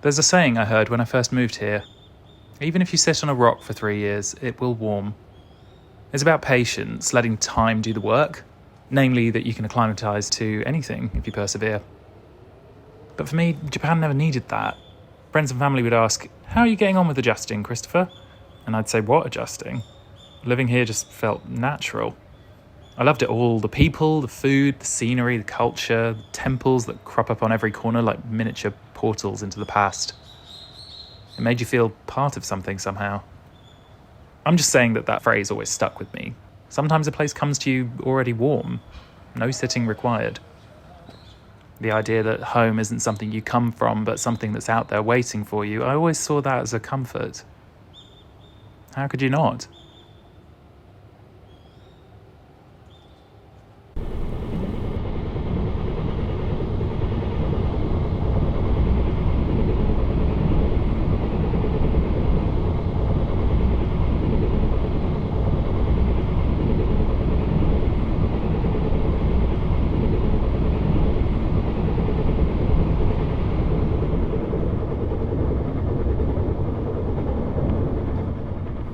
There's a saying I heard when I first moved here. Even if you sit on a rock for 3 years, it will warm. It's about patience, letting time do the work, namely that you can acclimatise to anything if you persevere. But for me, Japan never needed that. Friends and family would ask, "How are you getting on with adjusting, Christopher?" And I'd say, "What adjusting?" Living here just felt natural. I loved it all, the people, the food, the scenery, the culture, the temples that crop up on every corner like miniature portals into the past. It made you feel part of something somehow. I'm just saying that phrase always stuck with me. Sometimes a place comes to you already warm, no sitting required. The idea that home isn't something you come from, but something that's out there waiting for you, I always saw that as a comfort. How could you not?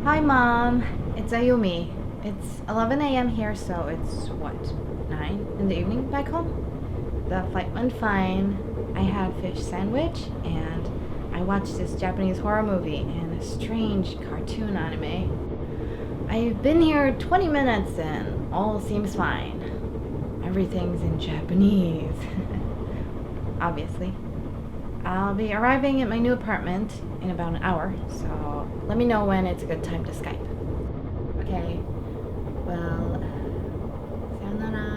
Hi Mom, it's Ayumi. It's 11 a.m. here, so it's what, 9 in the evening back home? The flight went fine. I had fish sandwich and I watched this Japanese horror movie and a strange cartoon anime. I've been here 20 minutes and all seems fine. Everything's in Japanese. Obviously. I'll be arriving at my new apartment in about an hour, so let me know when it's a good time to Skype. Okay, well, sayonara.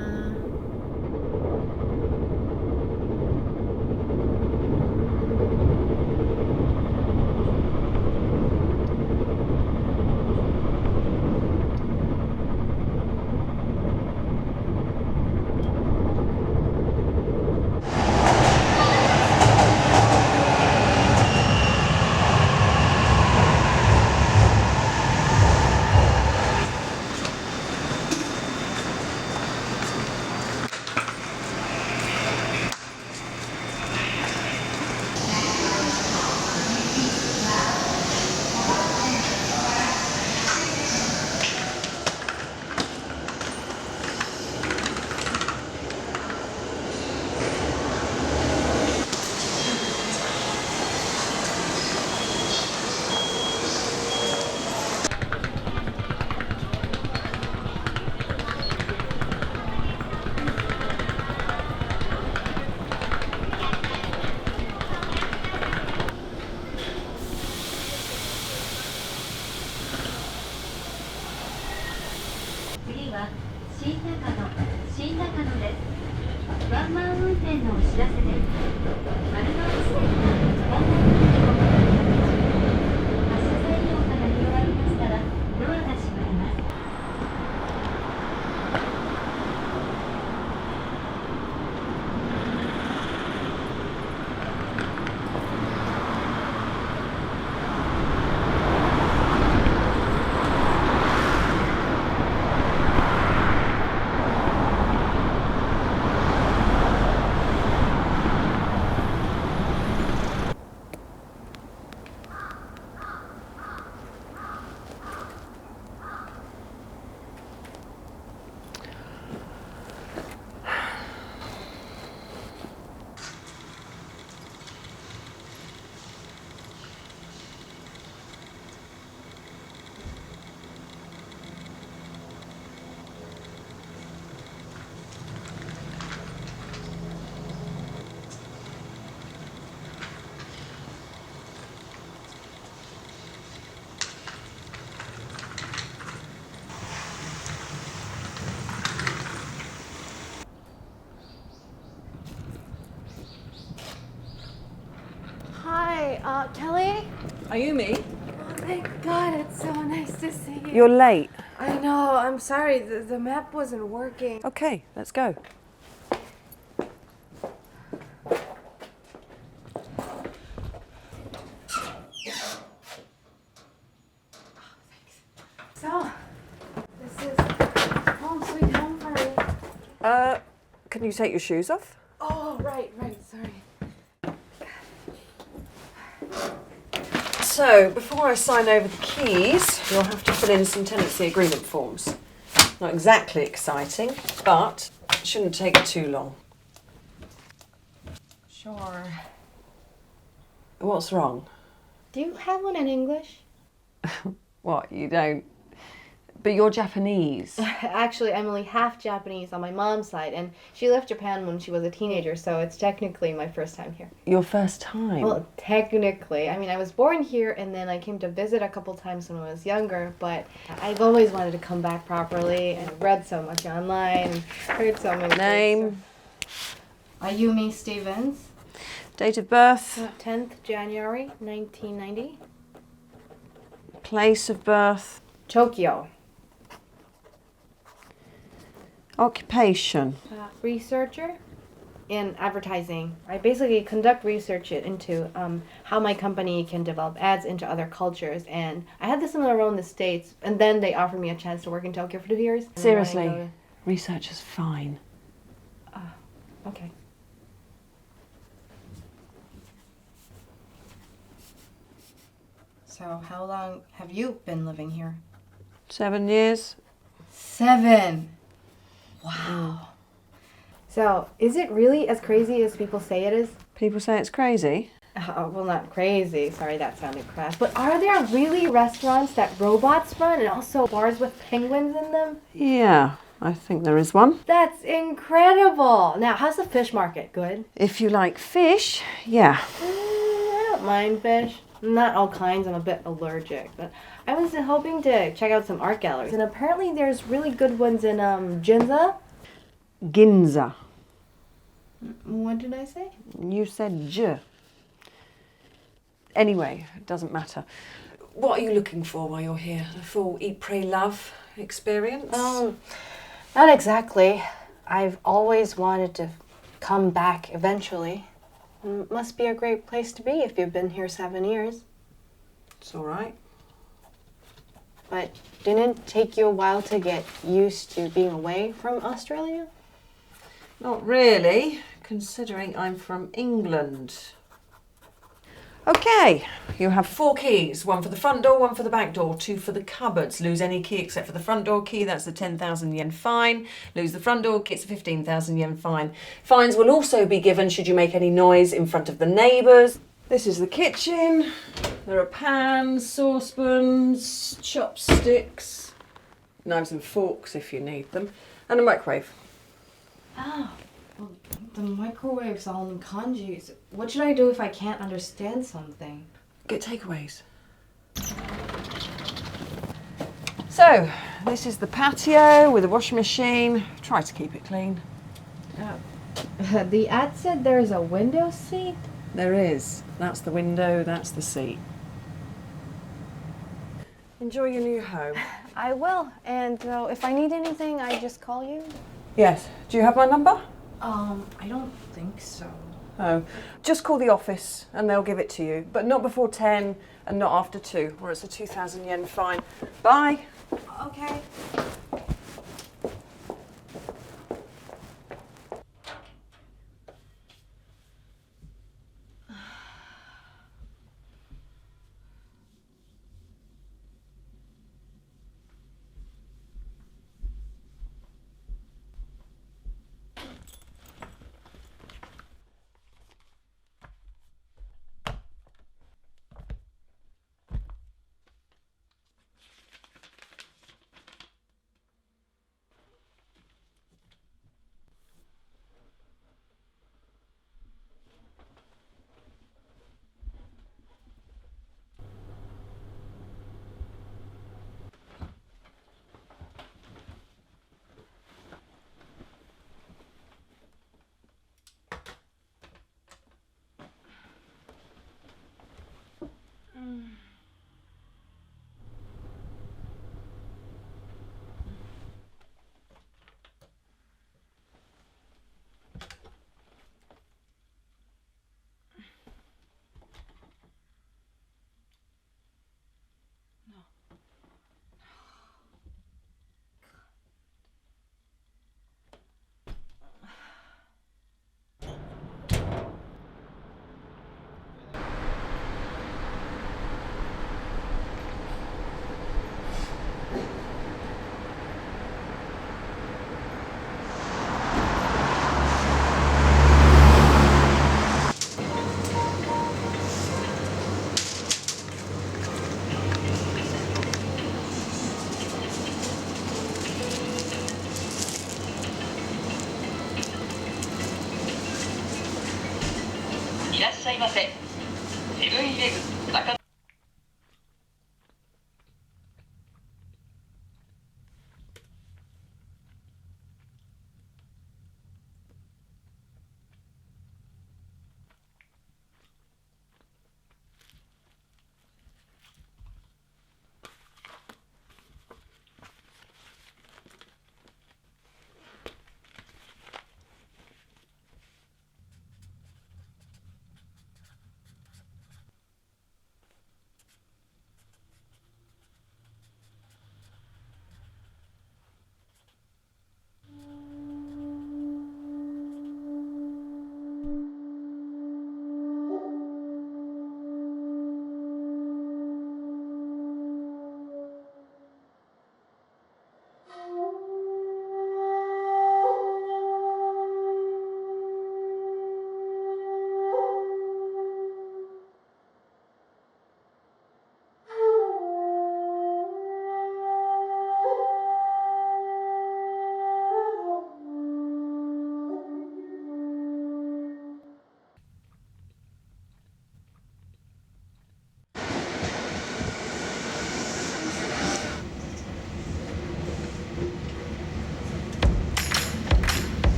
Hi, Kelly? Ayumi? Oh, thank God, it's so nice to see you. You're late. I know, I'm sorry, the map wasn't working. Okay, let's go. So, this is home sweet home for me. Can you take your shoes off? Oh, right, sorry. So, before I sign over the keys, you'll have to fill in some tenancy agreement forms. Not exactly exciting, but it shouldn't take too long. Sure. What's wrong? Do you have one in English? What, you don't? But you're Japanese. Actually, I'm only half Japanese on my mom's side, and she left Japan when she was a teenager, so it's technically my first time here. Your first time? Well, technically. I mean, I was born here, and then I came to visit a couple times when I was younger, but I've always wanted to come back properly, and I've read so much online, and heard so many Name? things. Ayumi Stevens. Date of birth? 10th January, 1990. Place of birth? Tokyo. Occupation? Researcher in advertising. I basically conduct research into how my company can develop ads into other cultures. And I had the similar role in the States, and then they offered me a chance to work in Tokyo for 2 years. Seriously, research is fine. Okay. So how long have you been living here? 7 years. 7! Wow. So, is it really as crazy as people say it is? People say it's crazy. Well, not crazy. Sorry, that sounded crass. But are there really restaurants that robots run and also bars with penguins in them? Yeah, I think there is one. That's incredible. Now, how's the fish market? Good? If you like fish, yeah. I don't mind fish. Not all kinds. I'm a bit allergic. But I was hoping to check out some art galleries. And apparently there's really good ones in Ginza. Ginza. What did I say? You said J. Anyway, it doesn't matter. What are you looking for while you're here? A full Eat, Pray, Love experience? Not exactly. I've always wanted to come back eventually. Must be a great place to be if you've been here 7 years. It's all right. But didn't it take you a while to get used to being away from Australia? Not really, considering I'm from England. Okay, you have 4 keys. 1 for the front door, 1 for the back door, 2 for the cupboards. Lose any key except for the front door key, that's a 10,000 yen fine. Lose the front door key, it's a 15,000 yen fine. Fines will also be given should you make any noise in front of the neighbours. This is the kitchen. There are pans, saucepans, chopsticks, knives and forks if you need them, and a microwave. Oh, well, the microwave's all in kanji. What should I do if I can't understand something? Get takeaways. So, this is the patio with a washing machine. Try to keep it clean. The ad said there's a window seat? There is. That's the window, that's the seat. Enjoy your new home. I will. And if I need anything, I just call you? Yes. Do you have my number? I don't think so. Oh. Just call the office and they'll give it to you. But not before 10 and not after 2, or it's a 2,000 yen fine. Bye. Okay. いらっしゃいませ。セブンイレブン中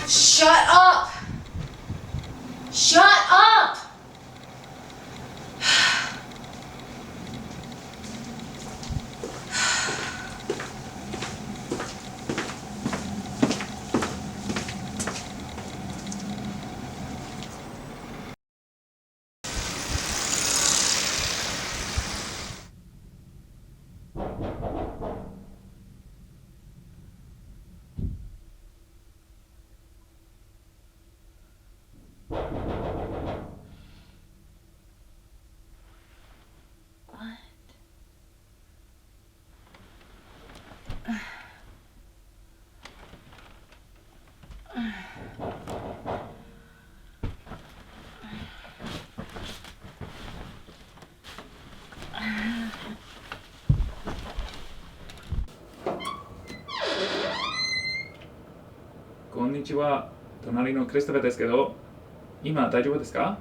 Shut up! Shut up! Konnichiwa. Tonari no Christopher desu kedo. Ima daijoubu desu ka?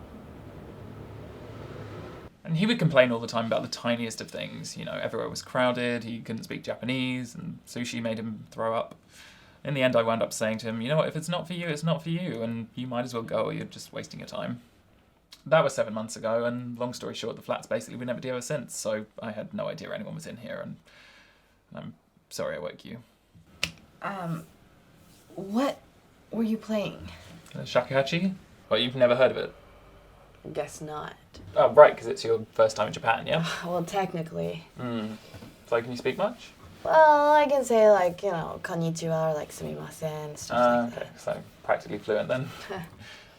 And he would complain all the time about the tiniest of things. You know, everywhere was crowded, he couldn't speak Japanese, and sushi made him throw up. In the end, I wound up saying to him, you know what, if it's not for you, it's not for you, and you might as well go or you're just wasting your time. That was 7 months ago, and long story short, the flat's basically been empty ever since, so I had no idea anyone was in here, and I'm sorry I woke you. What were you playing? Shakuhachi? Well, you've never heard of it? Guess not. Oh, right, because it's your first time in Japan, yeah? Well, technically. So can you speak much? Well, I can say like, you know, konnichiwa or like sumimasen, stuff like Okay, so practically fluent then.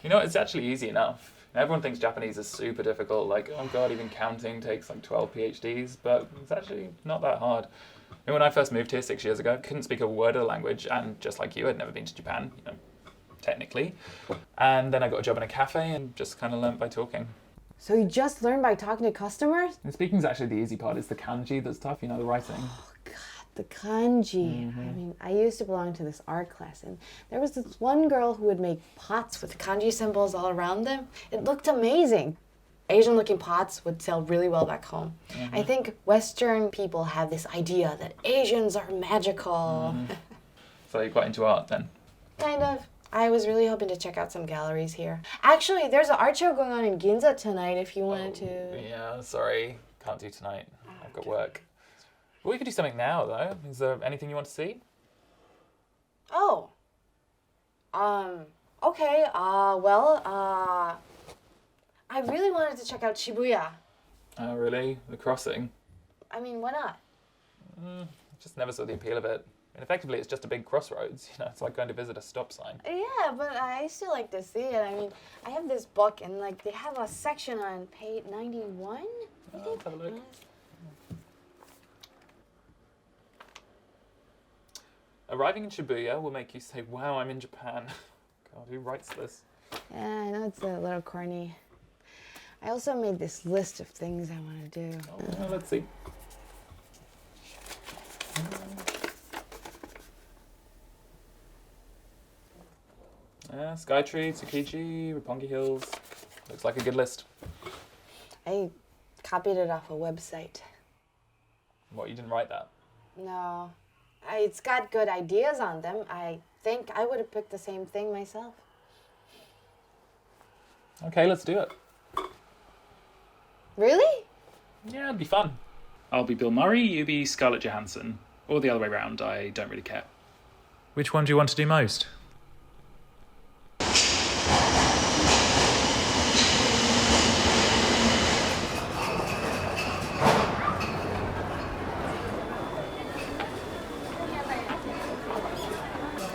You know, it's actually easy enough. Everyone thinks Japanese is super difficult, like, oh god, even counting takes like 12 PhDs, but it's actually not that hard. And when I first moved here 6 years ago, I couldn't speak a word of the language, and just like you, I'd never been to Japan, you know, technically. And then I got a job in a cafe and just kind of learnt by talking. So you just learned by talking to customers? And speaking's actually the easy part, it's the kanji that's tough, you know, the writing. Oh god, the kanji. I mean, I used to belong to this art class, and there was this one girl who would make pots with kanji symbols all around them. It looked amazing. Asian looking pots would sell really well back home. I think Western people have this idea that Asians are magical. So you're quite into art then? Kind of. I was really hoping to check out some galleries here. Actually, there's an art show going on in Ginza tonight if you wanted to. Yeah, sorry, can't do tonight. I've got work. Well, we could do something now though. Is there anything you want to see? Oh. Okay, I really wanted to check out Shibuya. Oh, really? The crossing? I mean, why not? Just never saw the appeal of it. And effectively, it's just a big crossroads. You know, it's like going to visit a stop sign. Yeah, but I still like to see it. I mean, I have this book, and like they have a section on page 91. I think. Let's have a look. Arriving in Shibuya will make you say, wow, I'm in Japan. God, who writes this? Yeah, I know it's a little corny. I also made this list of things I want to do. Oh, well, let's see. Skytree, Tsukiji, Roppongi Hills. Looks like a good list. I copied it off a website. What, you didn't write that? No. It's got good ideas on them. I think I would have picked the same thing myself. Okay, let's do it. Really? Yeah, it'd be fun. I'll be Bill Murray, you be Scarlett Johansson. Or the other way round, I don't really care. Which one do you want to do most?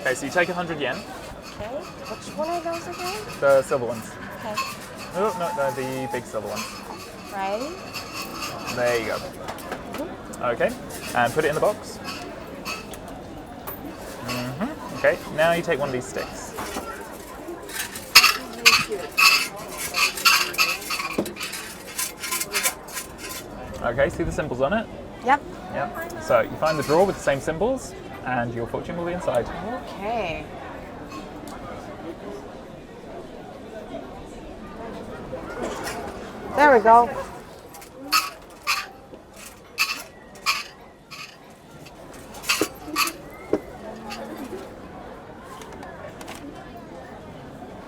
Okay, so you take 100 yen. Okay. Which one are those again? The silver ones. Okay. Oh, no, the big silver ones. Right. There you go. Okay, and put it in the box. Okay, now you take one of these sticks. Okay, see the symbols on it? Yep. Yep. So you find the drawer with the same symbols, and your fortune will be inside. Okay. There we go.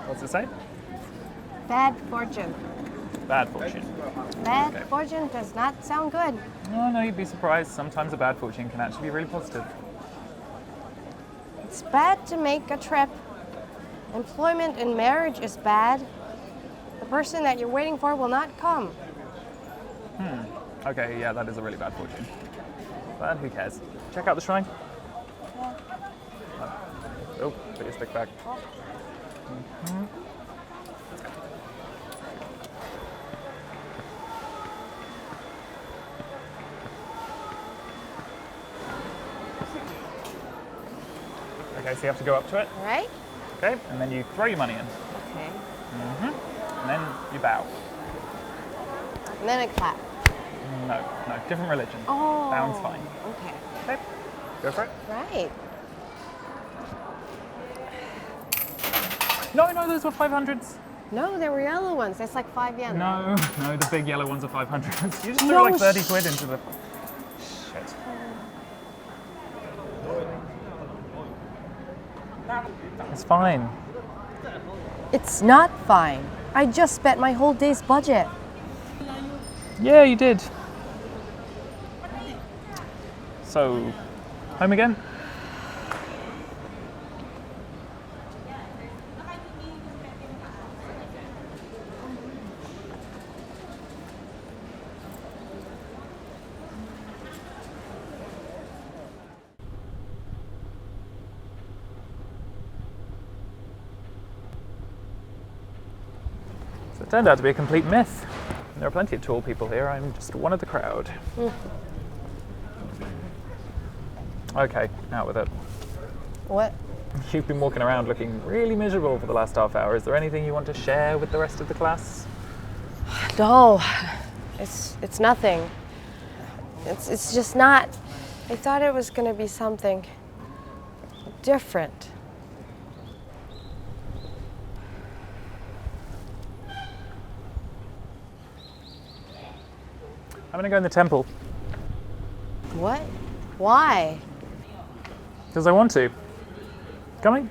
What's it say? Bad fortune. Bad fortune. Bad Okay. fortune does not sound good. Oh no, you'd be surprised. Sometimes a bad fortune can actually be really positive. It's bad to make a trip. Employment and marriage is bad. The person that you're waiting for will not come. Okay, yeah, that is a really bad fortune. But who cares? Check out the shrine. Oh, put your stick back. Okay, so you have to go up to it. All right? Okay, and then you throw your money in. Okay. And then you bow. And then I clap. No, different religion. Oh. Bowing's fine. Okay. Okay, go for it. Right. No, those were 500s. No, they were yellow ones. That's like 5 yen. No, the big yellow ones are 500s. You just threw No like 30 quid into the... Shit. It's fine. It's not fine. I just spent my whole day's budget. Yeah, you did. So, home again? So it turned out to be a complete myth. There are plenty of tall people here. I'm just one of the crowd. Okay, out with it. What? You've been walking around looking really miserable for the last half hour. Is there anything you want to share with the rest of the class? No, it's nothing. It's just not. I thought it was gonna be something different. I'm gonna go in the temple. What? Why? Because I want to. Coming?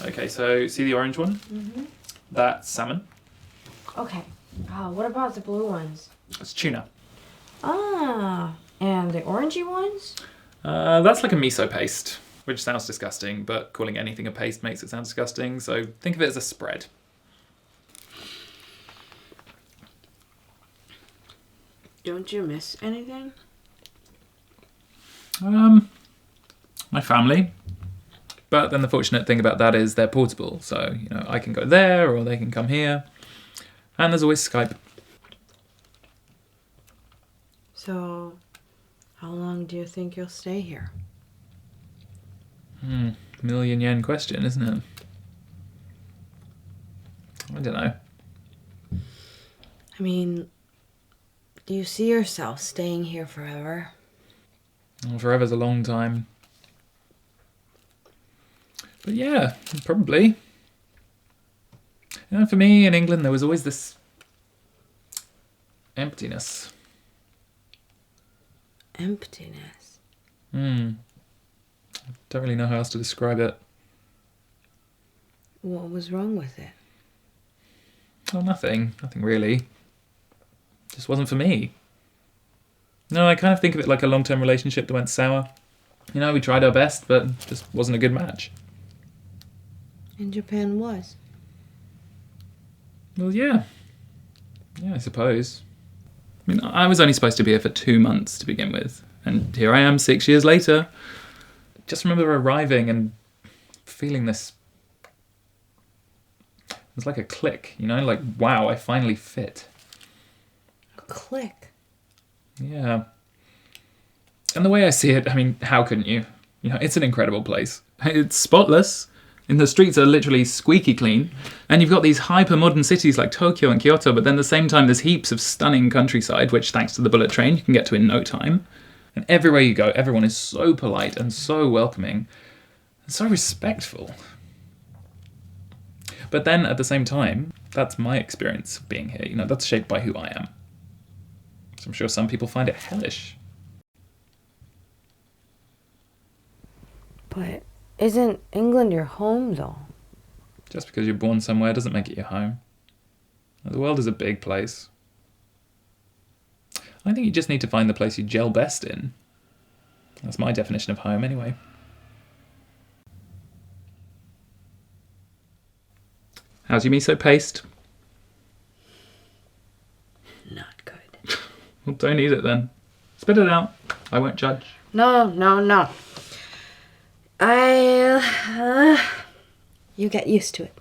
Okay, so see the orange one? Mm-hmm. That's salmon. Okay. What about the blue ones? It's tuna. Ah, and the orangey ones? That's like a miso paste, which sounds disgusting, but calling anything a paste makes it sound disgusting, so think of it as a spread. Don't you miss anything? My family. But then the fortunate thing about that is they're portable, so you know I can go there or they can come here. And there's always Skype. So, how long do you think you'll stay here? Million yen question, isn't it? I don't know. I mean, do you see yourself staying here forever? Well, forever's a long time. But yeah, probably. You know, for me in England, there was always this emptiness. Emptiness? I don't really know how else to describe it. What was wrong with it? Oh, nothing really. Just wasn't for me. No, I kind of think of it like a long-term relationship that went sour. You know, we tried our best, but just wasn't a good match. And Japan was? Well, yeah. Yeah, I suppose. I mean, I was only supposed to be here for 2 months to begin with, and here I am 6 years later. Just remember arriving and feeling this... It was like a click, you know? Like, wow, I finally fit. A click? Yeah. And the way I see it, I mean, how couldn't you? You know, it's an incredible place. It's spotless. And the streets are literally squeaky clean. And you've got these hyper-modern cities like Tokyo and Kyoto, but then at the same time there's heaps of stunning countryside, which thanks to the bullet train you can get to in no time. And everywhere you go, everyone is so polite and so welcoming and so respectful. But then at the same time, that's my experience of being here. You know, that's shaped by who I am. So I'm sure some people find it hellish. But isn't England your home, though? Just because you're born somewhere doesn't make it your home. The world is a big place. I think you just need to find the place you gel best in. That's my definition of home, anyway. How's your miso paste? Not good. Well, don't eat it then. Spit it out. I won't judge. No. You get used to it.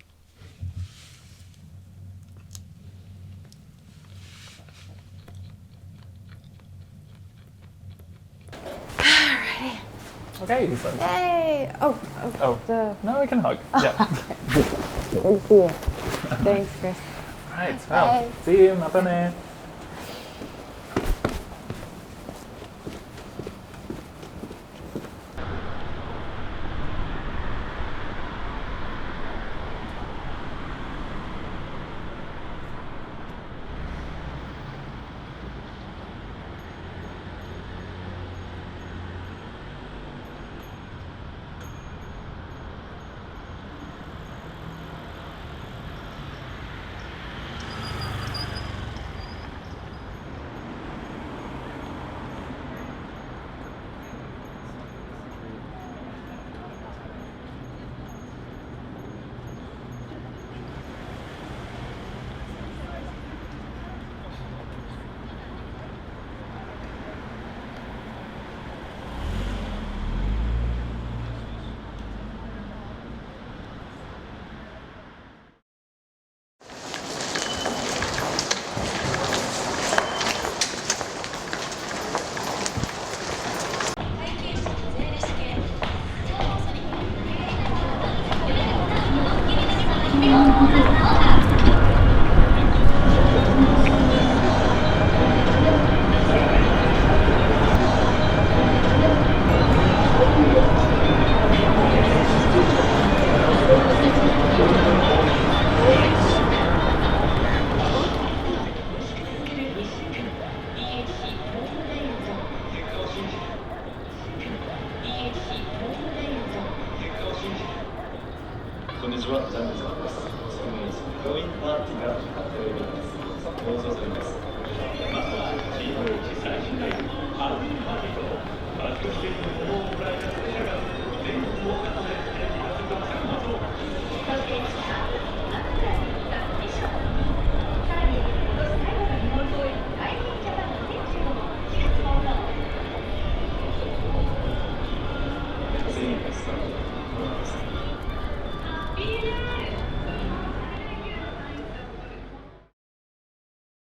Okay, so. Hey! Oh. No, we can hug. Yeah. Good to see you. Thanks, Chris. Right, well, see you, matane.